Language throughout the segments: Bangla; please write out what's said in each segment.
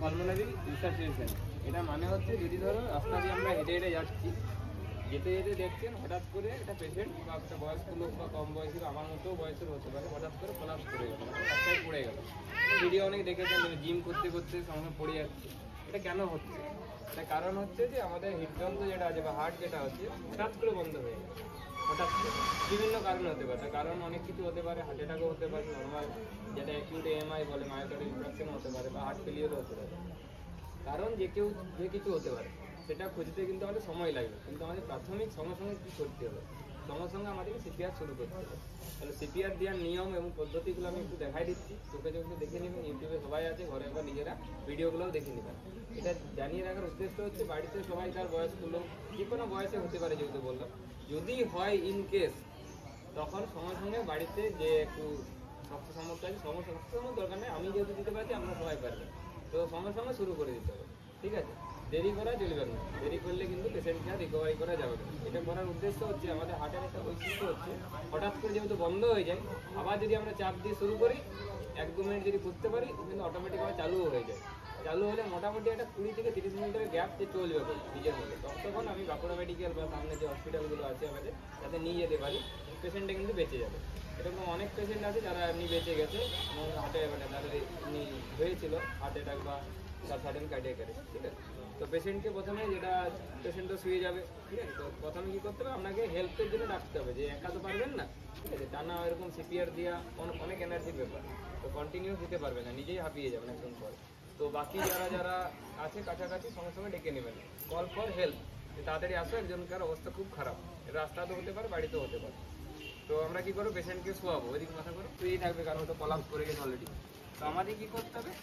পালমোনারি রিসার্সিয়েশন, এটা মানে হচ্ছে যদি ধরো রাস্তা দিয়ে আমরা হেঁটে হেঁটে যাচ্ছি, যেতে যেতে দেখছেন হঠাৎ করে একটা পেশেন্ট বা একটা বয়স্ক লোক বা কম বয়সী আমার মতো বয়সের হতে পারে, হঠাৎ করে কোলাপস করে গেল, রাস্তায় পড়ে গেল। ভিডিও অনেক দেখেছেন, জিম করতে করতে সঙ্গে পড়ে যাচ্ছে। এটা কেন হচ্ছে? তার কারণ হচ্ছে যে আমাদের হৃদযন্ত্র যেটা আছে বা হার্ট যেটা আছে হঠাৎ করে বন্ধ হয়ে গেছে। হঠাৎ করে বিভিন্ন কারণ হতে পারে, কারণ অনেক কিছু হতে পারে, হার্ট অ্যাটাকও হতে পারে, নর্মাল যেটা অ্যাকিউট এএমআই বলে মায়োকার্ডিয়াল ইনফ্রাকশন হতে পারে, বা হার্ট ফেলিয়ারও হতে পারে। কারণ যে কিছু হতে পারে সেটা খুঁজতে কিন্তু আমাদের সময় লাগবে, কিন্তু আমাদের প্রাথমিক সঙ্গে সঙ্গে কী করতে হবে, সঙ্গে সঙ্গে আমাদেরকে সিপিআর শুরু করতে হবে। তাহলে সিপিআর দেওয়ার নিয়ম এবং পদ্ধতিগুলো আমি একটু দেখাই দিচ্ছি, চোখে চোখে দেখে নেবেন, ইউটিউবে সবাই আছে, ঘরে একবার নিজেরা ভিডিওগুলোও দেখে নেবেন। এটা জানিয়ে রাখার উদ্দেশ্য হচ্ছে বাড়িতে সবাই তার বয়স্ক লোক যে কোনো বয়সে হতে পারে, যেহেতু বললাম, যদি হয় ইন কেস, তখন সঙ্গে সঙ্গে বাড়িতে যে একটু শক্ত সামর্থ্য আছে, শক্ত সামর্থ্য দরকার নেই, আমি যেহেতু দিতে পারছি আমরা সবাই পারবে, তো সঙ্গে সঙ্গে শুরু করে দিতে হবে। ঠিক আছে, দেরি করা চলবে না, দেরি করলে কিন্তু পেশেন্টকে রিকভারি করা যাবে না। এটা করার উদ্দেশ্য হচ্ছে আমাদের হার্টের একটা বৈশিষ্ট্য হচ্ছে হঠাৎ করে যেহেতু বন্ধ হয়ে যায়, আবার যদি আমরা চাপ দিয়ে শুরু করি 1-2 মিনিট যদি করতে পারি, কিন্তু অটোমেটিকভাবে চালুও হয়ে যায়। চালু হলে মোটামুটি একটা 20 থেকে 30 মিনিটের গ্যাপ যে চলবে নিজের মধ্যে, তখন আমি বাঁকুড়া মেডিকেল বা সামনে যে হসপিটালগুলো আছে আমাদের, যাতে নিয়ে যেতে পারি, পেশেন্টটা কিন্তু বেঁচে যাবে। এরকম অনেক পেশেন্ট আছে যারা এমনি বেঁচে গেছে, হার্টে মানে তাদের এমনি হয়েছিল হার্ট অ্যাটাক বা সাডেন কার্ডিয়াক অ্যারেস্ট। ঠিক আছে, তো পেশেন্টকে প্রথমে যেটা পেশেন্টও শুয়ে যাবে, ঠিক আছে, তো প্রথমে কী করতে হবে, আপনাকে হেল্পের জন্য ডাকতে হবে, যে একা তো পারবেন না, ঠিক আছে, টানা এরকম সিপিআর দেওয়া অনেক এনার্জির ব্যাপার, তো কন্টিনিউ দিতে পারবে না, নিজেই হাঁপিয়ে যাবেন একদম পরে। তো বাকি যারা আছে কাছাকাছি সঙ্গে সঙ্গে ডেকে নেবেন, কল ফর হেল্প, তাড়াতাড়ি আসো, একজনকার অবস্থা খুব খারাপ, এটা রাস্তাতেও হতে পারে, বাড়িতেও হতে পারে। তো আমরা কী করবো, পেশেন্টকে শোয়াবো, ওইদিকে মাথা করে ফ্রি থাকবে, কারণ ওটা কলাপস করে গেছে অলরেডি। তো আমাদের কী করতে হবে,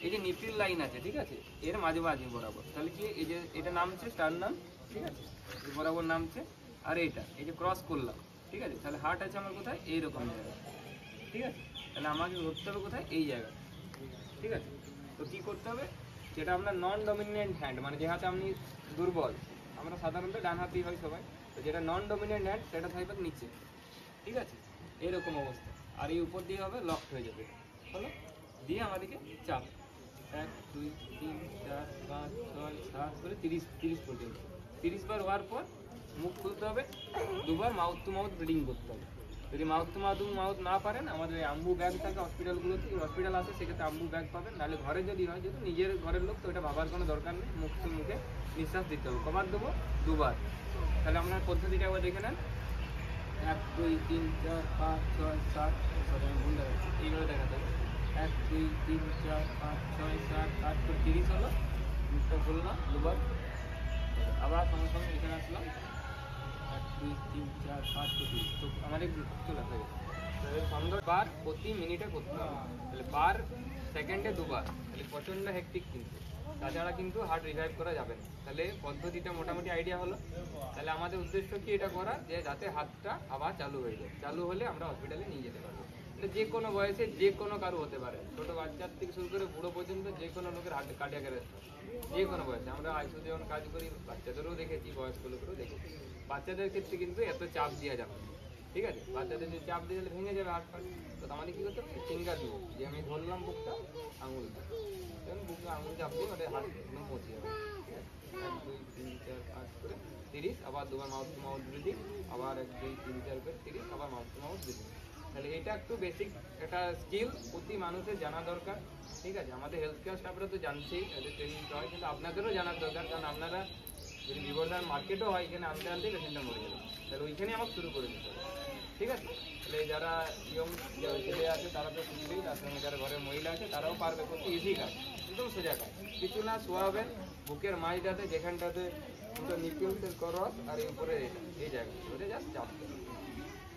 এই যে নিপিল লাইন আছে, ঠিক আছে, এর মাঝে বরাবর, তাহলে কি এই যে এটা নামছে নাম, ঠিক আছে, এই বরাবর নামছে, আর এই যে ক্রস করলাম, ঠিক আছে, তাহলে হার্ট আছে আমার কোথায়, এইরকম জায়গায়, ঠিক আছে, তাহলে আমাকে ধরতে হবে কোথায়, এই জায়গায়, ঠিক আছে। তো কী করতে হবে, যেটা আমরা নন ডমিনেন্ট হ্যান্ড, মানে যে হাতে আপনি দুর্বল, আমরা সাধারণত ডান হাতেই হয় সবাই, তো যেটা নন ডমিনেন্ট হ্যান্ড সেটা থাকবে নিচে, ঠিক আছে, এরকম অবস্থা, আর এই উপর দিয়ে হবে লকড হয়ে যাবে, হলো, দিয়ে আমাদেরকে চাপ 1 2 3 4 5 6 7 করে 30 পর্যন্ত, 30 বার হওয়ার পর মুখ খুলতে হবে, 2বার মাউথ টু মাউথ ব্রিডিং করতে হবে। যদি মাউথ টু মাউথ না পারেন, আমাদের আম্বু ব্যাগ থাকে হসপিটালগুলোতে, হসপিটাল আছে, সেক্ষেত্রে আম্বু ব্যাগ পাবেন, নাহলে ঘরে যদি হয়, যেহেতু নিজের ঘরের লোক তো এটা ভাবার কোনো দরকার নেই, মুখে নিঃশ্বাস দিতে হবে। কবার দেবো, 2বার। তাহলে আপনার পদ্ধতিটা একবার দেখে নেন, 1 2 3 4 5 6 7, আমি ভুল দেখাচ্ছি, এইভাবে দেখাতে হবে, 1 2 3 4 5 6 7 8 করে 30 হলো, মুখটা খুললাম 2বার, আবার সঙ্গে সঙ্গে এখানে আসলাম, 1 2 3 4 5 করে 30, তো আমাদের চলে আসবে। তাহলে বার প্রতি মিনিটে করতে হবে, তাহলে পার সেকেন্ডে 2বার, তাহলে প্রচণ্ড হেক্টিক কিন্তু, তাছাড়া কিন্তু হার্ট রিভাইভ করা যাবে না। তাহলে পদ্ধতিটা মোটামুটি আইডিয়া হলো। তাহলে আমাদের উদ্দেশ্য কি এটা করা, যে যাতে হাতটা আবার চালু হয়ে যায়, চালু হলে আমরা হসপিটালে নিয়ে যেতে পারবো। এটা যে কোনো বয়সে যে কোনো কারো হতে পারে, ছোটো বাচ্চার থেকে শুরু করে বুড়ো পর্যন্ত যে কোনো লোকের হার্ট কার্ডিয়াক অ্যারেস্ট, যে কোনো বয়সে। আমরা আইসিইউতে যখন কাজ করি বাচ্চাদেরও দেখেছি, বয়স্ক লোকেরও দেখেছি। বাচ্চাদের ক্ষেত্রে কিন্তু এত চাপ দেওয়া যাবে, ঠিক আছে, বাচ্চাদের যে চাপ দিয়ে ভেঙে যাবে হাত ফাট। তো আমাদের কী করতে হবে, ফিঙ্গার দেবো, যে আমি ধরলাম বুকটা, আঙুল এবং বুকে আঙুল চাপ দিয়ে ওদের হাত একদম পৌঁছে যাবে, ঠিক আছে। 1 2 3 4 5 করে 30, আবার 2বার মাউথ টু মাউথ ব্রিদিং, আবার 1 2 3 4 করে 30, আবার মাউথ টু মাউথ ব্রিদিং। তাহলে এটা একটু বেসিক একটা স্কিল প্রতি মানুষের জানা দরকার, ঠিক আছে। আমাদের হেলথ কেয়ার স্টাফরা তো জানছেই, এদের ট্রেনিং হয়, কিন্তু আপনাদেরও জানার দরকার, কারণ আপনারা যদি বিবর্ধমান মার্কেটও হয়, এখানে আনতে পেশেন্টটা মরে যাবে, তাহলে ওইখানে আমার শুরু করে দিতে হবে, ঠিক আছে। তাহলে যারা ইয়ং ছেলে আছে তারা তো শিখবেই, তার সঙ্গে যারা ঘরের মহিলা আছে তারাও পারবে করতে, ইজি কাজ, একদম সোজা কাজ, কিছু না। শোয়াবেন বুকের মাঝটাতে, যেখানটাতে দুটো নিপিলসের করস, আর এই উপরে এই জায়গা ওদের জাস্ট চাপ দেবে,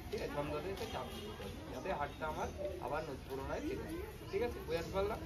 ঠিক আছে, ছন্দতে চাপ দিতে হবে, যাতে হাতটা আমার আবার পুরোনায় ফিরে, ঠিক আছে, বুঝতে পারলাম।